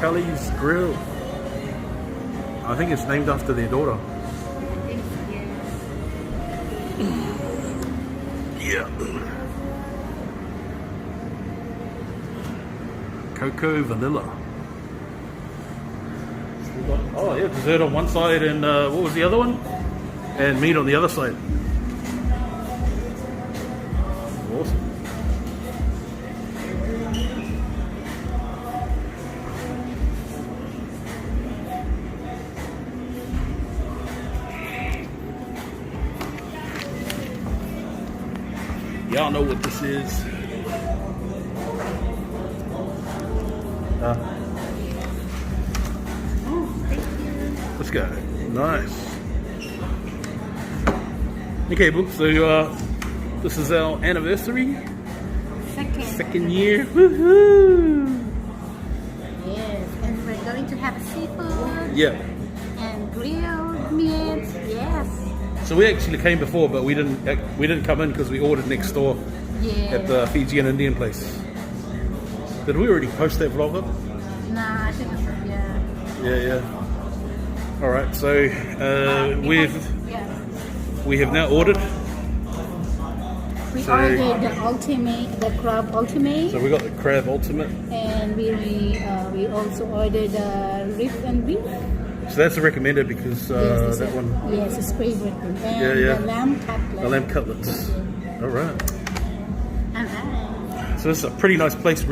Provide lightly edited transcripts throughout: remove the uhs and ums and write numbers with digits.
Cully's Grill. I think it's named after their daughter. Yeah. Cocoa vanilla. Oh yeah, dessert on one side and what was the other one? And meat on the other side. Awesome. Y'all know what this is. Let's go. Nice. Okay, Book. So this is our anniversary. Second year. Woohoo! Yes, and we're going to have seafood. Yeah. And grilled meats. Yes. So we actually came before, but we didn't come in because we ordered next door at the Fijian Indian place. Did we already post that vlog up? Nah, I think Yeah. All right. So we have now ordered. We ordered the crab ultimate. So we got the crab ultimate. And we also ordered rib and beef. So that's a recommended because that one. Yes, it's favorite. And the lamb cutlet. The lamb cutlets. All right. Alright. So this is a pretty nice place,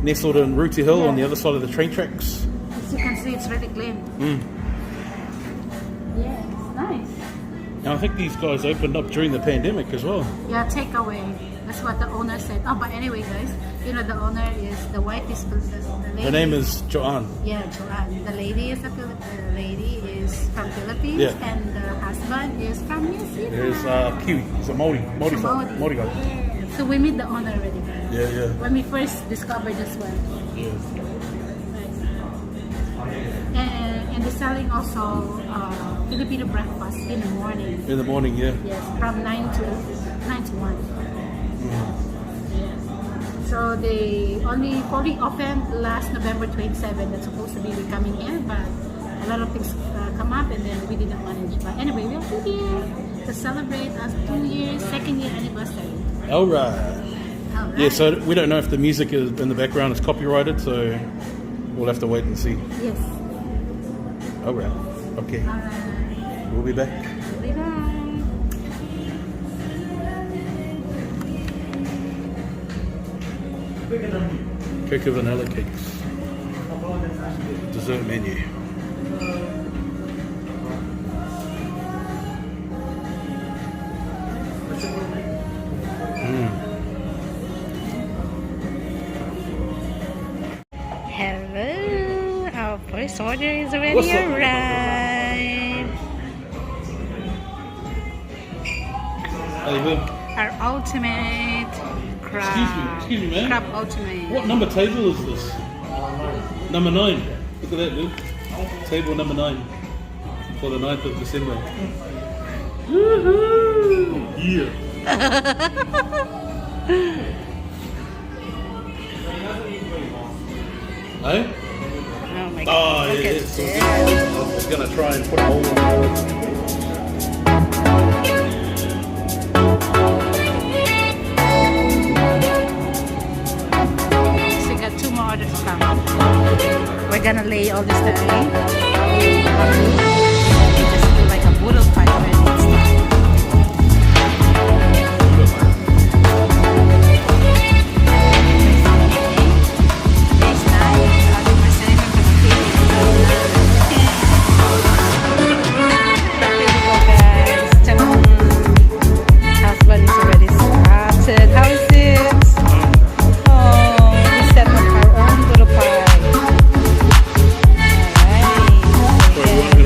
nestled in Rooty Hill on the other side of the train tracks. As you can see, it's really clean. Yeah, it's nice. Now I think these guys opened up during the pandemic as well. Yeah, takeaway. That's what the owner said. Oh, but anyway, guys, you know the owner is the wife is the lady. Her name is Joanne. Yeah, Joanne. The lady is from Philippines, and the husband is from New Zealand. There's Kiwi. It's a Maori guy. Yeah. So we meet the owner already, guys. Yeah. When we first discovered this one. Yeah. And they're selling also Filipino breakfast in the morning. In the morning, yeah. Yes, from 9 to 1. Yeah. So they only opened last November 27. That's supposed to be coming in, but a lot of things come up and then we didn't manage. But anyway, we are here to celebrate our 2 years, second year anniversary. All right. Yeah, so we don't know if the music is in the background is copyrighted, so we'll have to wait and see. Yes. All right. Okay. All right. We'll be back. We'll be back. Cocoa vanilla cakes. Dessert menu. Hello, our first order is already arrived. Our ultimate crab. Excuse me, man. Crab ultimate. What number table is this? Number 9. Look at that, Luke. Table number 9 for the 9th of December. Woohoo! Yeah. Hey? Oh my god. Oh, Look yeah. at So this. I was going to try and put a hole in the So we got 2 more orders to come. We're gonna lay all this down. Just do like a boodle fight when it's done.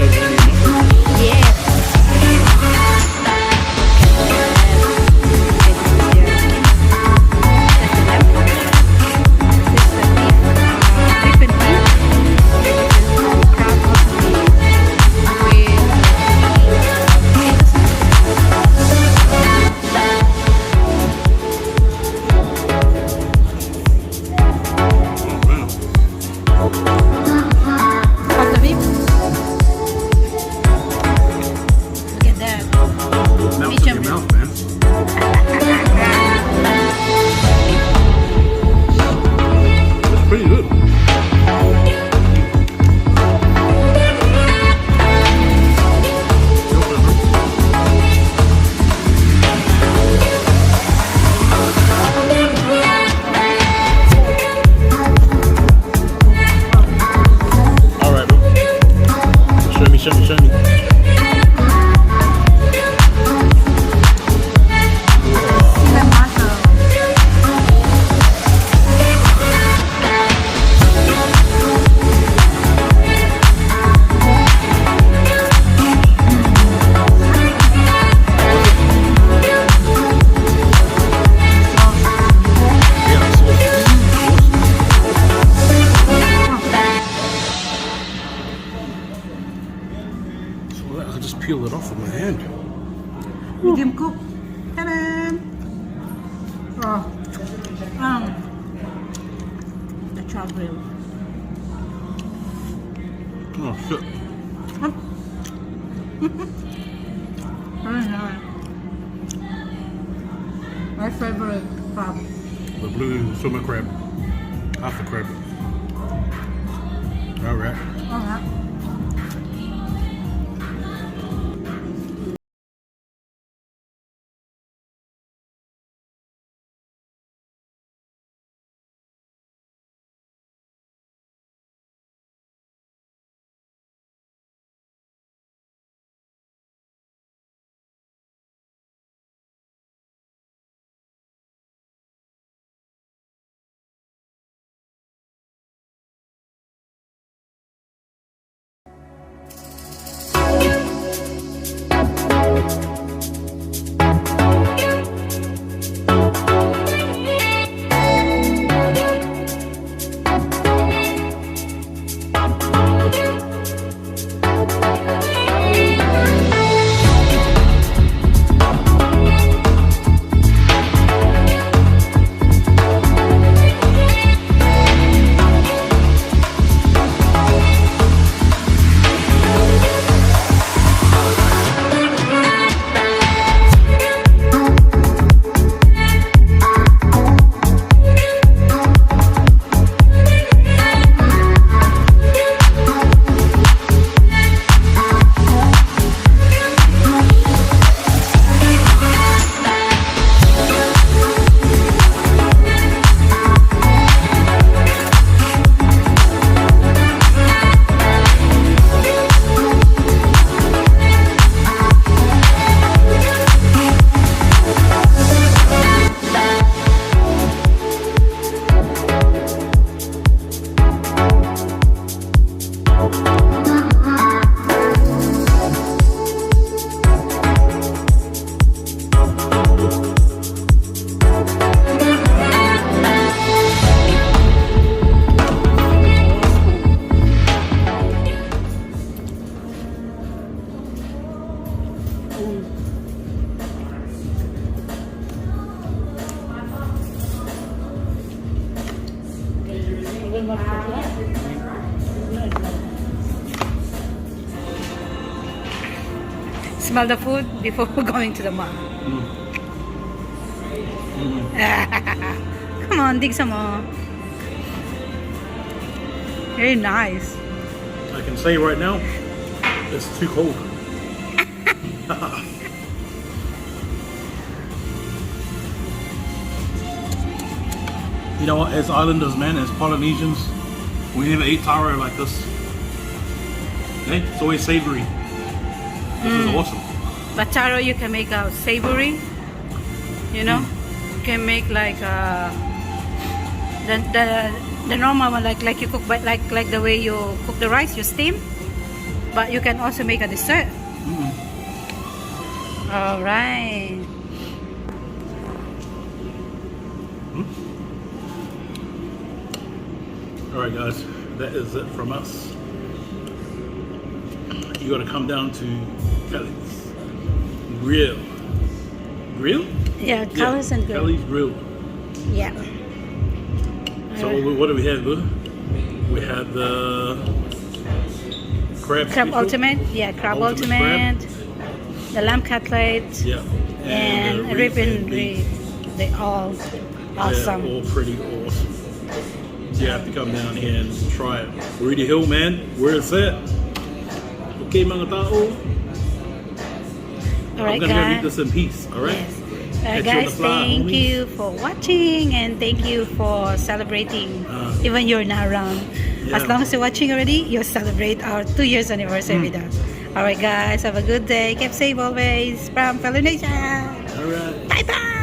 Alright. Show me. The muscle. So I just peel it off with my hand. Medium cook. Ta-da! Oh. The char grill. Oh shit. Very nice. My favorite crab. The blue swimmer crab. Half the crab. Alright. Alright. Smell the food before going to the mall. Come on, dig some more. Very nice. I can say right now, it's too cold. You know what, as islanders, man, as Polynesians, we never eat taro like this. Okay? It's always savory. This is awesome. But taro you can make savory. You know, you can make like the normal one, like you cook, but like the way you cook the rice, you steam. But you can also make a dessert. All right. All right, guys, that is it from us. You got to come down to Kelly's Grill. Grill? Yeah, Kelly's and Grill. Kelly's Grill. Yeah. So what do we have, Boo? We had the crab special. Ultimate. Yeah, crab ultimate. The lamb cutlet. Yeah. And rib and beef. They all awesome. Yeah, all pretty awesome. You have to come down here and try it. Rudy Hill, man, where it's at. Okay, mga tao. All right, I'm gonna go eat this in peace. All right. Yes. Guys, thank you for watching and thank you for celebrating. Even you're not around. Yeah. As long as you're watching already, you'll celebrate our 2 years anniversary with us. Alright guys, have a good day. Keep safe always from Pelonesia. All right. Bye bye.